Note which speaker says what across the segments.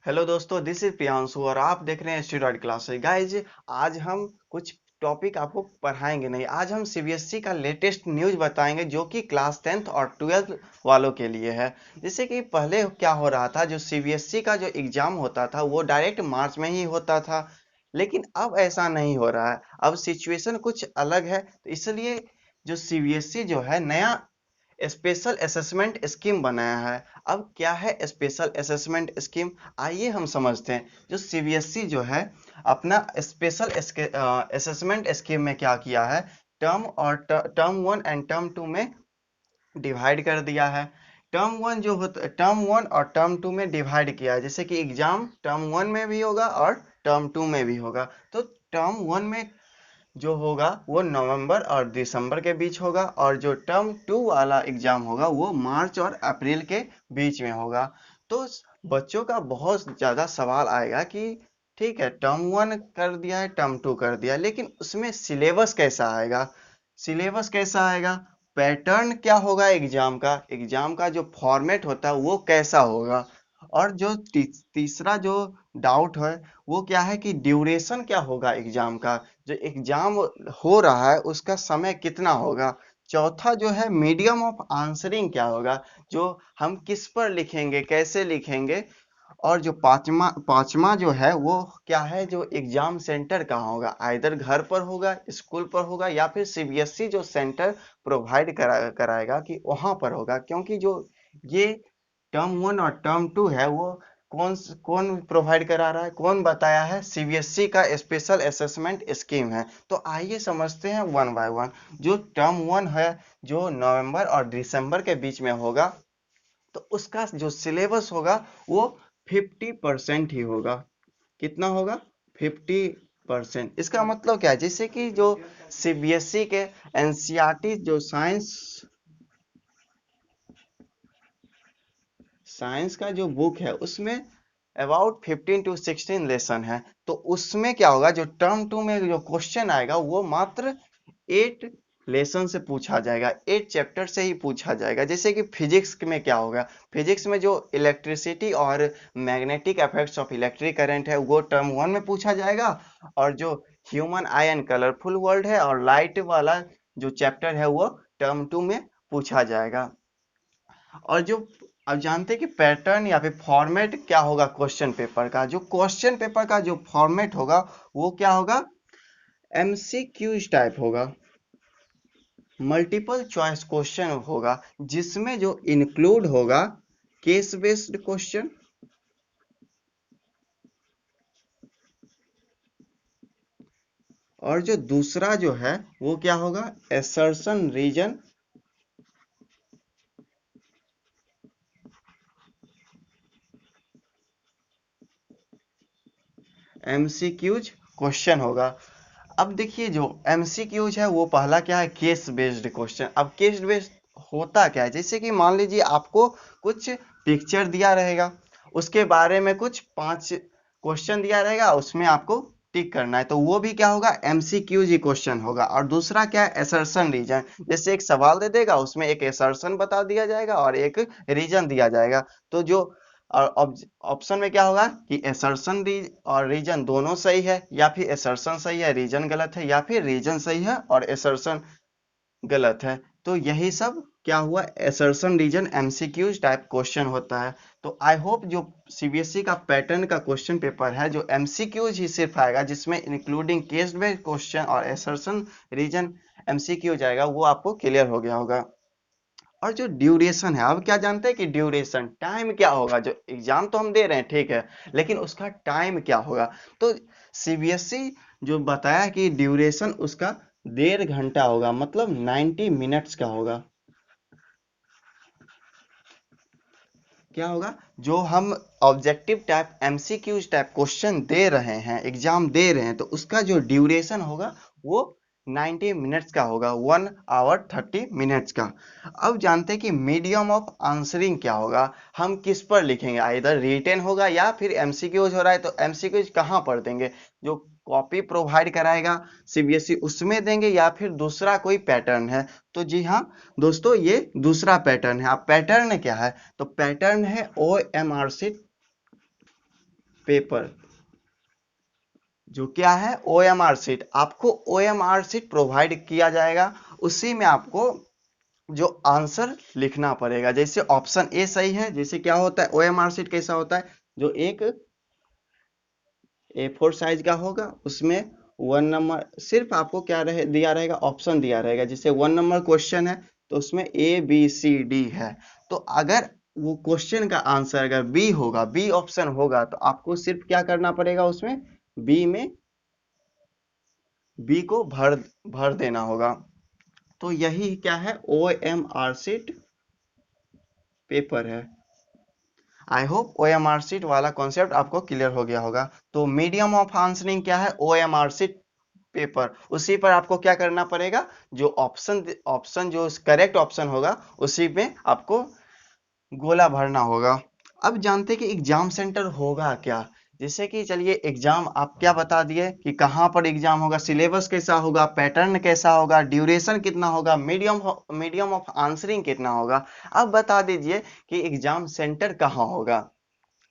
Speaker 1: Hello दोस्तों, this is Priyanshu और आप देख रहे हैं स्टूडेंट क्लासेस। गाइज, आज हम कुछ टॉपिक आपको पढ़ाएंगे नहीं। आज हम सीबीएसई का लेटेस्ट न्यूज बताएंगे जो कि क्लास 10th और 12th वालों के लिए है। जैसे कि पहले क्या हो रहा था, जो सीबीएसई का जो एग्जाम होता था वो डायरेक्ट मार्च में ही होता था, लेकिन अब ऐसा नहीं हो रहा है। अब सिचुएशन कुछ अलग है, तो इसलिए जो सीबीएसई जो है नया स्पेशल असेसमेंट स्कीम बनाया है। अब क्या है स्पेशल असेसमेंट स्कीम, आइए हम समझते हैं। जो सीबीएसई जो है अपना स्पेशल असेसमेंट स्कीम में क्या किया है, term one and term two में डिवाइड कर दिया है। टर्म वन और टर्म टू में डिवाइड किया है, जैसे कि एग्जाम टर्म वन में भी होगा और टर्म टू में भी होगा। तो टर्म वन में जो होगा वो नवंबर और दिसंबर के बीच होगा, और जो टर्म टू वाला एग्जाम होगा वो मार्च और अप्रैल के बीच में होगा। तो बच्चों का बहुत ज़्यादा सवाल आएगा कि ठीक है, टर्म वन कर दिया है, टर्म टू कर दिया, लेकिन उसमें सिलेबस कैसा आएगा। सिलेबस कैसा आएगा, पैटर्न क्या होगा, एग्जाम का जो फॉर्मेट होता है वो कैसा होगा। और जो तीसरा जो डाउट है वो क्या है कि ड्यूरेशन क्या होगा एग्जाम का, जो एग्जाम हो रहा है उसका समय कितना होगा। चौथा जो है मीडियम ऑफ आंसरिंग क्या होगा, जो हम किस पर लिखेंगे, कैसे लिखेंगे। और जो पांचवा पांचवा जो है वो क्या है, जो एग्जाम सेंटर कहाँ होगा, आइदर घर पर होगा, स्कूल पर होगा, या फिर सीबीएसई जो सेंटर प्रोवाइड कराएगा कि वहां पर होगा। क्योंकि जो ये टर्म वन और टर्म टू है वो कौन प्रोवाइड करा रहा है, कौन बताया है, सीबीएसई का स्पेशल असेसमेंट स्कीम है। तो आइए समझते हैं वन बाय वन। जो टर्म वन है, जो नवंबर और दिसंबर के बीच में होगा, तो उसका जो सिलेबस होगा वो 50% ही होगा। कितना होगा, 50%। इसका मतलब क्या है, जैसे कि जो सीबीएसई के एनसीईआरटी जो साइंस का जो बुक है उसमें अबाउट 15 to 16 लेसन है। तो उसमें क्या होगा, जो टर्म टू में जो क्वेश्चन आएगा वो मात्र 8 लेसन से पूछा जाएगा, 8 चैप्टर से ही पूछा जाएगा। जैसे कि फिजिक्स में क्या होगा, फिजिक्स में जो इलेक्ट्रिसिटी और magnetic effects of electric current है वो टर्म वन में पूछा जाएगा, और जो human I and colourful world है और लाइट वाला जो चैप्टर है वो टर्म टू में पूछा जाएगा। और जो अब जानते हैं कि पैटर्न या फिर फॉर्मेट क्या होगा क्वेश्चन पेपर का, जो क्वेश्चन पेपर का जो फॉर्मेट होगा वो क्या होगा, एमसीक्यूज टाइप होगा, मल्टीपल चॉइस क्वेश्चन होगा, जिसमें जो इंक्लूड होगा केस बेस्ड क्वेश्चन, और जो दूसरा जो है वो क्या होगा, असर्शन रीजन, एमसीक्यूज क्वेश्चन होगा। अब देखिए, जो एमसीक्यूज है वो पहला क्या है, केस बेस्ड क्वेश्चन। अब केस बेस्ड होता क्या है, जैसे कि मान लीजिए आपको कुछ पिक्चर दिया रहेगा, उसके बारे में कुछ 5 क्वेश्चन दिया रहेगा, उसमें आपको टिक करना है, तो वो भी क्या होगा, एमसीक्यूज ही क्वेश्चन होगा। और दूसरा क्या है, असर्शन रीजन, जैसे एक सवाल दे देगा, उसमें एक असर्शन बता दिया जाएगा और एक रीजन दिया जाएगा। तो जो और ऑप्शन में क्या होगा कि असर्शन और रीजन दोनों सही है, या फिर असर्शन सही है रीजन गलत है, या फिर रीजन सही है और असर्शन गलत है। तो यही सब क्या हुआ, assertion reason MCQs type question होता है। तो आई होप जो सीबीएसई का पैटर्न का क्वेश्चन पेपर है जो एमसीक्यूज ही सिर्फ आएगा, जिसमें इंक्लूडिंग केस बेस्ड क्वेश्चन और असर्शन रीजन एमसीक्यूज आएगा, वो आपको क्लियर हो गया होगा। और जो ड्यूरेशन है, अब क्या जानते हैं कि ड्यूरेशन टाइम क्या होगा, जो एग्जाम तो हम दे रहे हैं ठीक है, लेकिन उसका टाइम क्या होगा। तो सीबीएसई जो बताया कि ड्यूरेशन उसका 1.5 घंटा होगा, मतलब 90 मिनट्स का होगा। क्या होगा, जो हम objective type MCQs type question दे रहे हैं, एग्जाम दे रहे हैं, तो उसका जो ड्यूरेशन होगा वो 90 मिनट्स का होगा, 1 hour 30 मिनट्स का। अब जानते हैं कि मीडियम ऑफ आंसरिंग क्या होगा, हम किस पर लिखेंगे, इधर रिटेन होगा या फिर एमसीक्यूज हो रहा है तो एमसीक्यूज कहाँ पर देंगे, जो कॉपी प्रोवाइड कराएगा सीबीएसई उसमें देंगे, या फिर दूसरा कोई पैटर्न है। तो जी हाँ दोस्तों, ये दूसरा पैटर्न है। अब पैटर्न क्या है, तो पैटर्न है O M R C, paper, जो क्या है OMR शीट, आपको OMR शीट प्रोवाइड किया जाएगा। उसी में आपको जो आंसर लिखना पड़ेगा। जैसे ऑप्शन ए सही है, जैसे क्या होता है OMR शीट कैसा होता है, जो एक A4 साइज का होगा, उसमें 1 नंबर सिर्फ आपको क्या दिया रहेगा, ऑप्शन दिया रहेगा। जैसे 1 नंबर क्वेश्चन है तो उसमें ABCD है, तो अगर वो क्वेश्चन का आंसर अगर बी होगा, बी ऑप्शन होगा, तो आपको सिर्फ क्या करना पड़ेगा, उसमें बी में बी को भर देना होगा। तो यही क्या है OMR शीट पेपर है। आई होप OMR शीट वाला कॉन्सेप्ट आपको क्लियर हो गया होगा। तो मीडियम ऑफ आंसरिंग क्या है, OMR शीट पेपर। उसी पर आपको क्या करना पड़ेगा, जो ऑप्शन जो करेक्ट ऑप्शन होगा उसी में आपको गोला भरना होगा। अब जानते हैं कि एग्जाम सेंटर होगा क्या। जैसे कि चलिए एग्जाम आप क्या बता दिए कि कहाँ पर एग्जाम होगा, सिलेबस कैसा होगा, पैटर्न कैसा होगा, ड्यूरेशन कितना होगा, मीडियम ऑफ आंसरिंग कितना होगा। अब बता दीजिए कि एग्जाम सेंटर कहाँ होगा।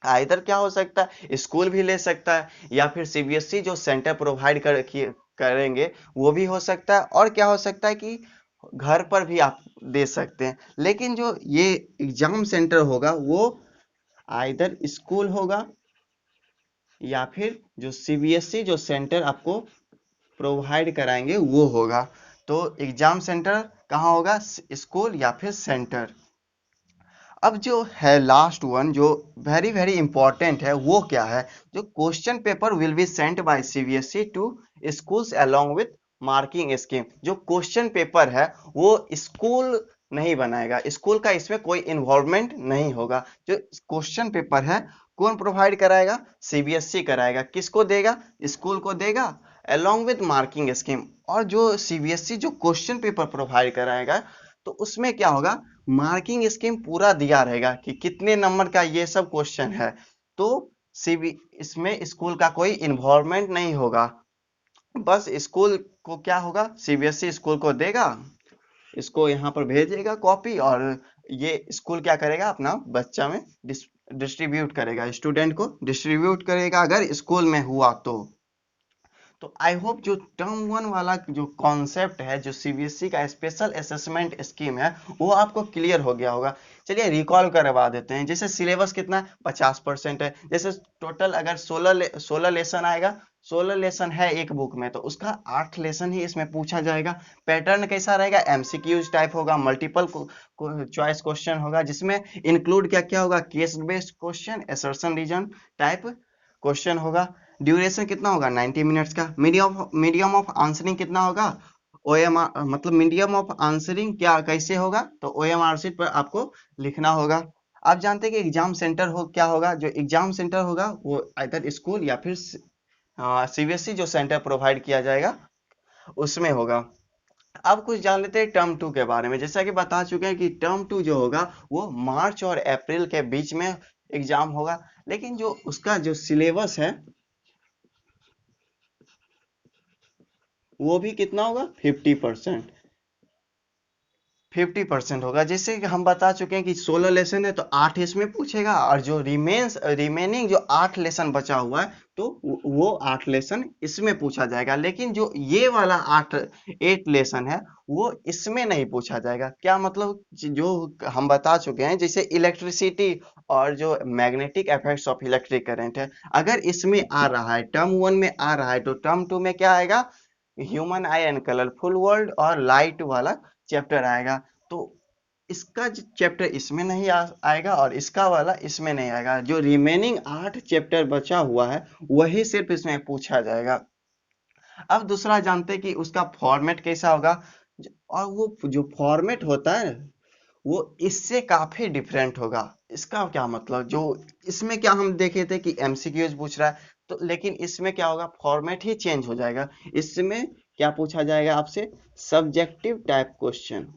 Speaker 1: इधर क्या हो सकता है, स्कूल भी ले सकता है, या फिर CBSE जो सेंटर प्रोवाइड करेंगे वो भी हो सकता है, और क्या हो सकता है कि घर पर भी आप दे सकते हैं। लेकिन जो ये एग्जाम सेंटर होगा वो आइदर स्कूल होगा, या फिर जो CBSE जो सेंटर आपको प्रोवाइड कराएंगे वो होगा। तो एग्जाम सेंटर कहाँ होगा, स्कूल या फिर सेंटर। अब जो है लास्ट वन, जो वेरी वेरी इंपॉर्टेंट है, वो क्या है, जो question paper will be sent by CBSE to schools along with marking scheme. जो क्वेश्चन पेपर है वो स्कूल नहीं बनाएगा, स्कूल का इसमें कोई इन्वॉल्वमेंट नहीं होगा। जो क्वेश्चन पेपर है कौन प्रोवाइड कराएगा, CBSE कराएगा। किसको देगा, स्कूल को देगा अलोंग विथ मार्किंग स्कीम। और जो CBSE जो क्वेश्चन पेपर प्रोवाइड कराएगा तो उसमें क्या होगा, मार्किंग स्कीम पूरा दिया रहेगा कि कितने नंबर का ये सब क्वेश्चन है। तो सीबी इसमें स्कूल का कोई इन्वॉल्वमेंट नहीं होगा। बस स्कूल को क्या होगा, CBSE स्कूल को देगा, इसको यहाँ पर भेजेगा कॉपी, और ये स्कूल क्या करेगा, अपना बच्चा में डिस्ट्रीब्यूट करेगा, स्टूडेंट को डिस्ट्रीब्यूट करेगा अगर स्कूल में हुआ तो आई होप जो टर्म 1 वाला जो कॉन्सेप्ट है, जो CBSE का स्पेशल असेसमेंट स्कीम है, वो आपको क्लियर हो गया होगा। चलिए रिकॉल करवा देते हैं। जैसे सिलेबस कितना है, 50% है। जैसे टोटल अगर 16 लेसन आएगा, 16 लेसन है एक बुक में, तो उसका 8 लेसन ही इसमें पूछा जाएगा। पैटर्न कैसा रहेगा, MCQs टाइप होगा, मल्टीपल चॉइस क्वेश्चन होगा, जिसमें इंक्लूड क्या क्या होगा, case based question, assertion reason type question होगा। ड्यूरेशन कितना होगा, 90 मिनट्स का। मीडियम ऑफ आंसरिंग कितना होगा, OMR मतलब मीडियम ऑफ आंसरिंग क्या कैसे होगा, तो OMR शीट पर आपको लिखना होगा। आप जानते हैं कि एग्जाम सेंटर क्या होगा, जो एग्जाम सेंटर होगा वो आइदर स्कूल या फिर CBSE जो सेंटर प्रोवाइड किया जाएगा उसमें होगा। अब कुछ जान लेते हैं टर्म 2 के बारे में। जैसा कि बता चुके हैं कि टर्म 2 जो होगा वो मार्च और अप्रैल के बीच में एग्जाम होगा। लेकिन जो उसका जो सिलेबस है वो भी कितना होगा, 50% होगा। जैसे कि हम बता चुके हैं कि 16 लेसन है तो 8 इसमें पूछेगा, और जो रिमेनिंग जो 8 लेसन बचा हुआ है तो वो 8 लेसन इसमें पूछा जाएगा। लेकिन जो ये वाला 8 लेसन है वो इसमें नहीं पूछा जाएगा। क्या मतलब, जो हम बता चुके हैं जैसे इलेक्ट्रिसिटी और जो magnetic effects of electric current है, अगर इसमें आ रहा है टर्म 1 में आ रहा है, तो टर्म 2 में क्या आएगा, human I and colourful world और लाइट वाला चैप्टर आएगा। तो इसका चैप्टर इसमें नहीं आएगा, और इसका वाला इसमें नहीं आएगा। जो रिमेनिंग 8 चैप्टर बचा हुआ है वही सिर्फ इसमें पूछा जाएगा। अब दूसरा जानते हैं कि उसका फॉर्मेट कैसा होगा। और वो जो फॉर्मेट होता है वो इससे काफी डिफरेंट होगा। इसका क्या मतलब, जो इसमें क्या हम देखे थे कि MCQs पूछ रहा है, तो लेकिन इसमें क्या होगा, फॉर्मेट ही चेंज हो जाएगा। इसमें क्या पूछा जाएगा आपसे, सब्जेक्टिव टाइप क्वेश्चन।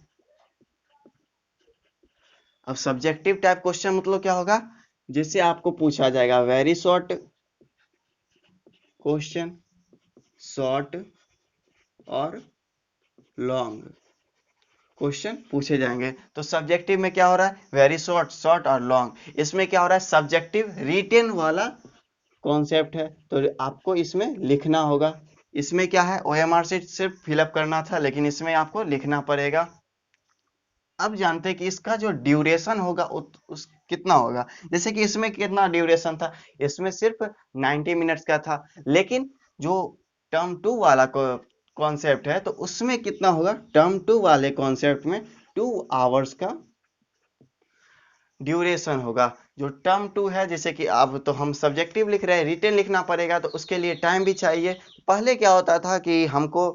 Speaker 1: अब सब्जेक्टिव टाइप क्वेश्चन मतलब क्या होगा, जैसे आपको पूछा जाएगा वेरी शॉर्ट क्वेश्चन, शॉर्ट और लॉन्ग क्वेश्चन पूछे जाएंगे। तो सब्जेक्टिव में क्या हो रहा है, वेरी शॉर्ट, शॉर्ट और लॉन्ग। इसमें क्या हो रहा है, सब्जेक्टिव रिटेन वाला कॉन्सेप्ट है, तो आपको इसमें लिखना होगा। इसमें क्या है, OMR से सिर्फ फिलअप करना था, लेकिन इसमें आपको लिखना पड़ेगा। अब जानते हैं कि इसका जो ड्यूरेशन होगा उस कितना होगा। जैसे कि इसमें कितना ड्यूरेशन था, इसमें सिर्फ 90 मिनट्स का था, लेकिन जो टर्म 2 वाला कॉन्सेप्ट है तो उसमें कितना होगा, टर्म 2 वाले कॉन्सेप्ट में 2 आवर्स का ड्यूरेशन होगा। जो टर्म 2 है, जैसे कि अब तो हम सब्जेक्टिव लिख रहे हैं, रिटेन लिखना पड़ेगा, तो उसके लिए टाइम भी चाहिए। पहले क्या होता था कि हमको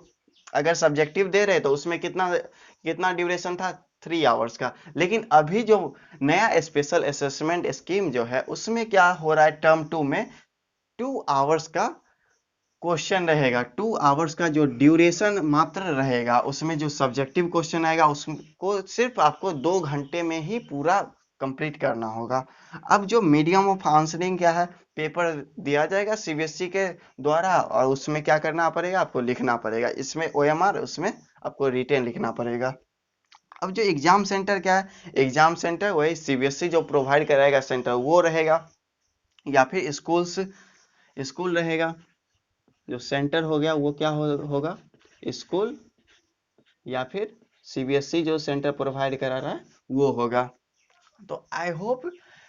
Speaker 1: अगर सब्जेक्टिव दे रहे तो उसमें कितना कितना ड्यूरेशन था, 3 आवर्स का। लेकिन अभी जो नया स्पेशल असेसमेंट स्कीम जो है उसमें क्या हो रहा है, टर्म 2 में 2 आवर्स का क्वेश्चन रहेगा। 2 आवर्स का जो ड्यूरेशन मात्र रहेगा, उसमें जो सब्जेक्टिव क्वेश्चन आएगा उसको सिर्फ आपको 2 घंटे में ही पूरा कंप्लीट करना होगा। अब जो मीडियम ऑफ आंसरिंग क्या है, पेपर दिया जाएगा CBSE के द्वारा, और उसमें क्या करना पड़ेगा, आपको लिखना पड़ेगा। इसमें OMR, उसमें आपको रिटेन लिखना पड़ेगा। अब जो एग्जाम सेंटर क्या है, एग्जाम सेंटर वही CBSE जो प्रोवाइड कराएगा सेंटर वो रहेगा, या फिर स्कूल रहेगा। जो सेंटर हो गया वो क्या होगा, स्कूल या फिर CBSE जो सेंटर प्रोवाइड करा रहा है वो होगा। तो आई होप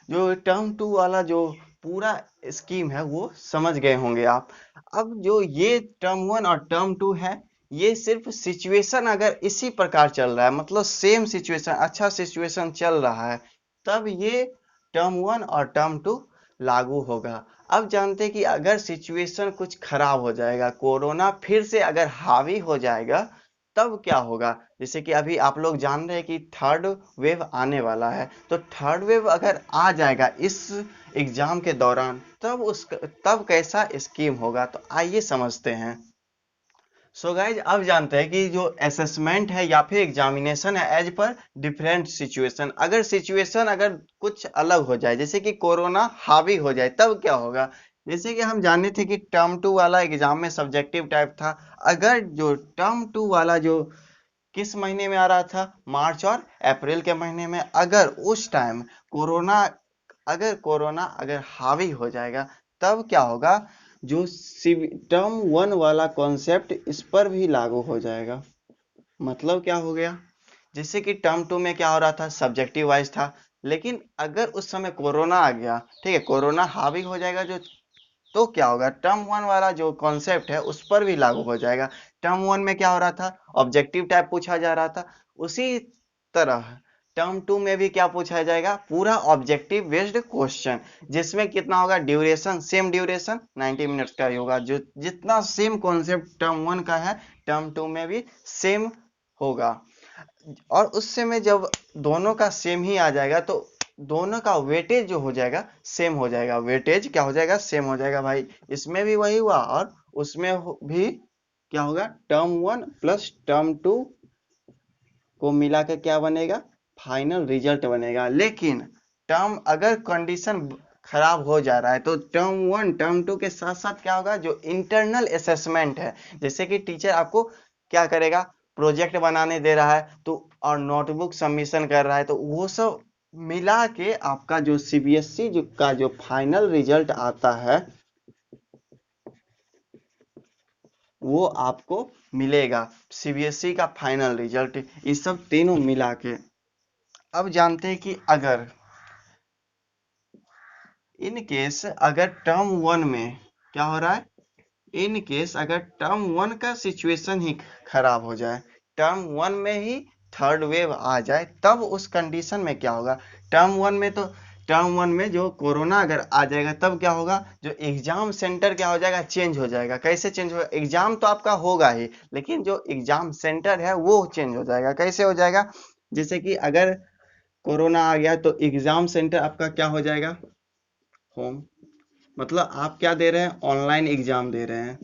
Speaker 1: जो टर्म 2 वाला जो पूरा स्कीम है वो समझ गए होंगे आप। अब जो ये टर्म 1 और टर्म 2 है, ये सिर्फ सिचुएशन अगर इसी प्रकार चल रहा है, मतलब सेम सिचुएशन, अच्छा सिचुएशन चल रहा है, तब ये टर्म 1 और टर्म 2 लागू होगा। अब जानते हैं कि अगर सिचुएशन कुछ खराब हो जाएगा, कोरोना फिर से अगर हावी हो जाएगा, तब क्या होगा। जैसे कि अभी आप लोग जान रहे हैं कि थर्ड वेव आने वाला है, तो थर्ड वेव अगर आ जाएगा इस एग्जाम के दौरान, तब कैसा स्कीम होगा, तो आइए समझते हैं। सो गाइज, अब जानते हैं कि जो असेसमेंट है या फिर एग्जामिनेशन है, एज पर डिफरेंट सिचुएशन, अगर सिचुएशन अगर कुछ अलग हो जाए, जैसे कि कोरोना हावी हो जाए, तब क्या होगा। जैसे कि हम जाने थे कि टर्म 2 वाला एग्जाम में सब्जेक्टिव टाइप था। अगर जो टर्म 2 वाला जो किस महीने में आ रहा था, मार्च और अप्रैल के महीने में, अगर उस टाइम कोरोना अगर हावी हो जाएगा, तब क्या होगा, जो टर्म 1 वाला कॉन्सेप्ट इस पर भी लागू हो जाएगा। मतलब क्या हो गया, जैसे कि टर्म 2 में क्या हो रहा था, सब्जेक्टिव वाइज था, लेकिन अगर उस समय कोरोना आ गया, ठीक है, कोरोना हावी हो जाएगा जो, तो क्या होगा, टर्म 1 वाला जो कॉन्सेप्ट है उस पर भी लागू हो जाएगा। टर्म 1 में क्या हो रहा था, ऑब्जेक्टिव टाइप पूछा जा रहा था, उसी तरह टर्म 2 में भी क्या पूछा जाएगा, पूरा ऑब्जेक्टिव बेस्ड क्वेश्चन, जिसमें कितना होगा, ड्यूरेशन सेम ड्यूरेशन 90 मिनट्स का ही होगा। जो जितना सेम कॉन्सेप्ट टर्म 1 का है, टर्म 2 में भी सेम होगा। और उस समय जब दोनों का सेम ही आ जाएगा, तो दोनों का वेटेज जो हो जाएगा सेम हो जाएगा। वेटेज क्या हो जाएगा, सेम हो जाएगा भाई। इसमें भी वही हुआ, और उसमें भी क्या होगा, टर्म 1 प्लस टर्म 2 को मिला के क्या बनेगा, फाइनल रिजल्ट बनेगा। लेकिन टर्म अगर कंडीशन खराब हो जा रहा है, तो टर्म 1 टर्म 2 के साथ साथ क्या होगा, जो इंटरनल असेसमेंट है, जैसे कि टीचर आपको क्या करेगा, प्रोजेक्ट बनाने दे रहा है तो, और नोटबुक सबमिशन कर रहा है, तो वो सब मिला के आपका जो CBSE का जो फाइनल रिजल्ट आता है वो आपको मिलेगा। CBSE का फाइनल रिजल्ट, ये सब तीनों मिला के। अब जानते हैं कि अगर इन केस अगर टर्म 1 में क्या हो रहा है, इन केस अगर टर्म 1 का सिचुएशन ही खराब हो जाए, टर्म 1 में ही थर्ड वेव आ जाए, तब उस कंडीशन में क्या होगा। टर्म 1 में जो कोरोना अगर आ जाएगा, तब क्या होगा, जो एग्जाम सेंटर क्या हो जाएगा, चेंज हो जाएगा। कैसे चेंज होगा, एग्जाम तो आपका होगा ही, लेकिन जो एग्जाम सेंटर है वो चेंज हो जाएगा। कैसे हो जाएगा, जैसे कि अगर कोरोना आ गया तो एग्जाम सेंटर आपका क्या हो जाएगा, होम। मतलब आप क्या दे रहे हैं, ऑनलाइन एग्जाम दे रहे हैं,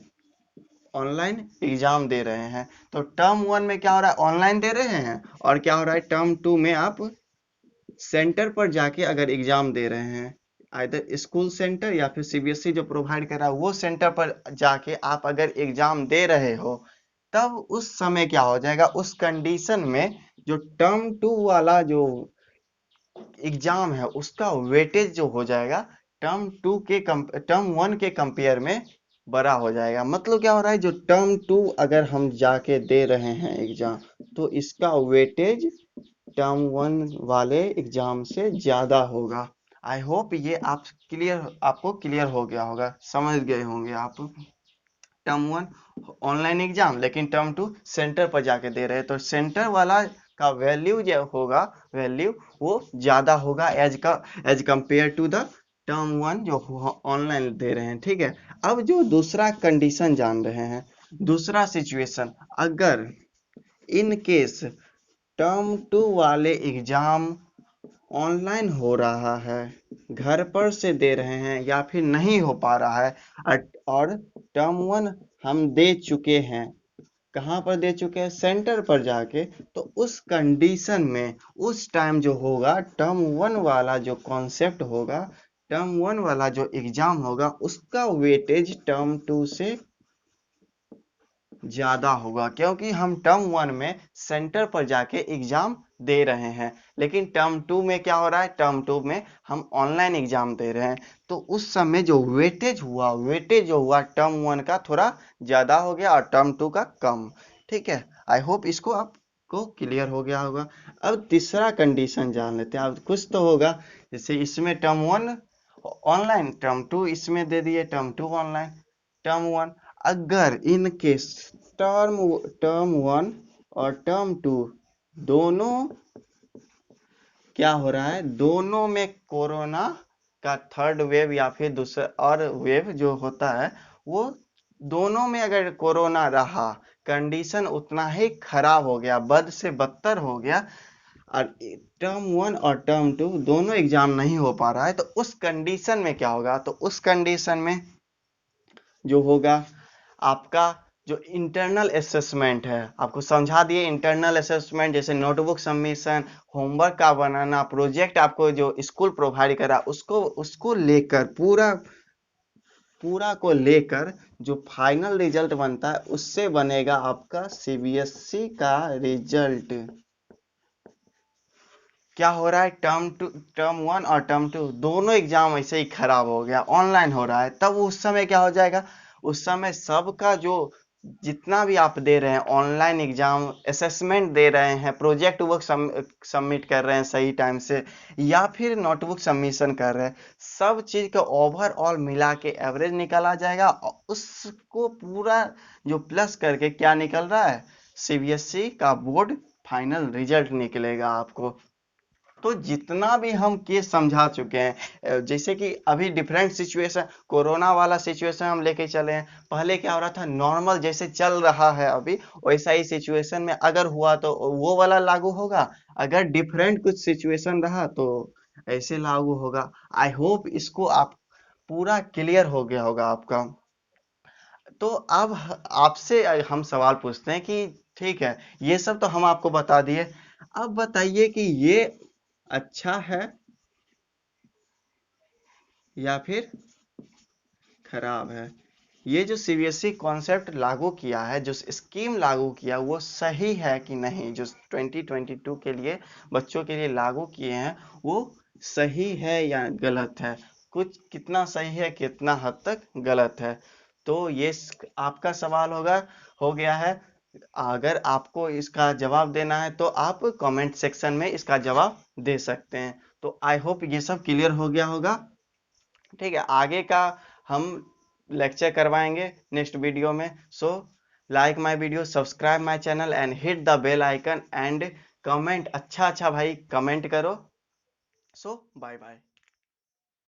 Speaker 1: ऑनलाइन एग्जाम दे रहे हैं। तो टर्म 1 में क्या हो रहा है, ऑनलाइन दे रहे हैं, और क्या हो रहा है, टर्म 2 में आप सेंटर पर जाके अगर एग्जाम दे रहे हैं, आइदर स्कूल सेंटर या फिर CBSE जो प्रोवाइड कर रहा है वो सेंटर पर जाके आप अगर एग्जाम दे रहे हो, तब उस समय क्या हो जाएगा, उस कंडीशन में जो टर्म 2 वाला जो एग्जाम है उसका वेटेज जो हो जाएगा टर्म 1 के कंपेयर में बड़ा हो जाएगा। मतलब क्या हो रहा है, जो टर्म 2 अगर हम जाके दे रहे हैं एग्जाम, तो इसका वेटेज टर्म 1 वाले एग्जाम से ज्यादा होगा। आई होप ये आपको क्लियर हो गया होगा, समझ गए होंगे आप। टर्म 1 ऑनलाइन एग्जाम, लेकिन टर्म 2 सेंटर पर जाके दे रहे हैं, तो सेंटर वाला का वैल्यू जो होगा, वैल्यू वो ज्यादा होगा as compared to the term 1 जो ऑनलाइन दे रहे हैं। ठीक है, अब जो दूसरा कंडीशन जान रहे हैं, दूसरा सिचुएशन, अगर इन केस टर्म 2 वाले एग्जाम ऑनलाइन हो रहा है, घर पर से दे रहे हैं या फिर नहीं हो पा रहा है, और टर्म 1 हम दे चुके हैं, कहाँ पर दे चुके हैं, सेंटर पर जाके, तो उस कंडीशन में उस टाइम जो होगा, टर्म 1 वाला जो कॉन्सेप्ट होगा, टर्म 1 वाला जो एग्जाम होगा, उसका वेटेज टर्म 2 से ज्यादा होगा, क्योंकि हम टर्म 1 में सेंटर पर जाके एग्जाम दे रहे हैं, लेकिन टर्म 2 में क्या हो रहा है, टर्म 2 में हम ऑनलाइन एग्जाम दे रहे हैं, तो उस समय जो वेटेज हुआ टर्म 1 का थोड़ा ज्यादा हो गया और टर्म 2 का कम। ठीक है, आई होप इसको आपको क्लियर हो गया होगा। अब तीसरा कंडीशन जान लेते हैं। अब कुछ तो होगा, जैसे इसमें टर्म 1 ऑनलाइन, टर्म 2 इसमें दे दिए, टर्म 2 ऑनलाइन, टर्म 1, अगर इन केस टर्म 1 और टर्म 2 दोनों क्या हो रहा है, दोनों में कोरोना का थर्ड वेव या फिर दूसरा और वेव जो होता है, वो दोनों में अगर कोरोना रहा, कंडीशन उतना ही खराब हो गया, बद से बदतर हो गया, और टर्म 1 और टर्म 2 दोनों एग्जाम नहीं हो पा रहा है, तो उस कंडीशन में क्या होगा, तो उस कंडीशन में जो होगा, आपका जो इंटरनल असेसमेंट है, आपको समझा दिए इंटरनल असेसमेंट, जैसे नोटबुक सबमिशन, होमवर्क का बनाना, प्रोजेक्ट आपको जो स्कूल प्रोवाइड करा, उसको लेकर पूरा को लेकर जो फाइनल रिजल्ट बनता है, उससे बनेगा आपका सीबीएसई का रिजल्ट। क्या हो रहा है, टर्म 1 और टर्म 2 दोनों एग्जाम ऐसे ही खराब हो गया, ऑनलाइन हो रहा है, तब उस समय क्या हो जाएगा, उस समय सबका जो जितना भी आप दे रहे हैं ऑनलाइन एग्जाम, असेसमेंट दे रहे हैं, प्रोजेक्ट वर्क सबमिट कर रहे हैं सही टाइम से, या फिर नोटबुक सबमिशन कर रहे हैं, सब चीज का ओवरऑल मिला के एवरेज निकला जाएगा, और उसको पूरा जो प्लस करके क्या निकल रहा है, सीबीएसई का बोर्ड फाइनल रिजल्ट निकलेगा आपको। तो जितना भी हम केस समझा चुके हैं, जैसे कि अभी डिफरेंट सिचुएशन, कोरोना वाला सिचुएशन हम लेके चले हैं, पहले क्या हो रहा था, नॉर्मल जैसे चल रहा है अभी, वैसा ही सिचुएशन में अगर हुआ तो वो वाला लागू होगा, अगर डिफरेंट कुछ सिचुएशन रहा तो ऐसे लागू होगा। आई होप इसको आप पूरा क्लियर हो गया होगा आपका। तो अब आपसे हम सवाल पूछते हैं कि ठीक है, ये सब तो हम आपको बता दिए, अब बताइए कि ये अच्छा है या फिर खराब है। ये जो सीबीएसई कॉन्सेप्ट लागू किया है, जो स्कीम लागू किया, वो सही है कि नहीं, जो 2022 के लिए बच्चों के लिए लागू किए हैं, वो सही है या गलत है, कुछ कितना सही है, कितना हद तक गलत है। तो ये आपका सवाल हो गया है। अगर आपको इसका जवाब देना है तो आप कमेंट सेक्शन में इसका जवाब दे सकते हैं। तो आई होप ये सब क्लियर हो गया होगा। ठीक है, आगे का हम लेक्चर करवाएंगे नेक्स्ट वीडियो में। So like my video, subscribe my channel and hit the bell icon and comment, अच्छा भाई कमेंट करो। So bye bye.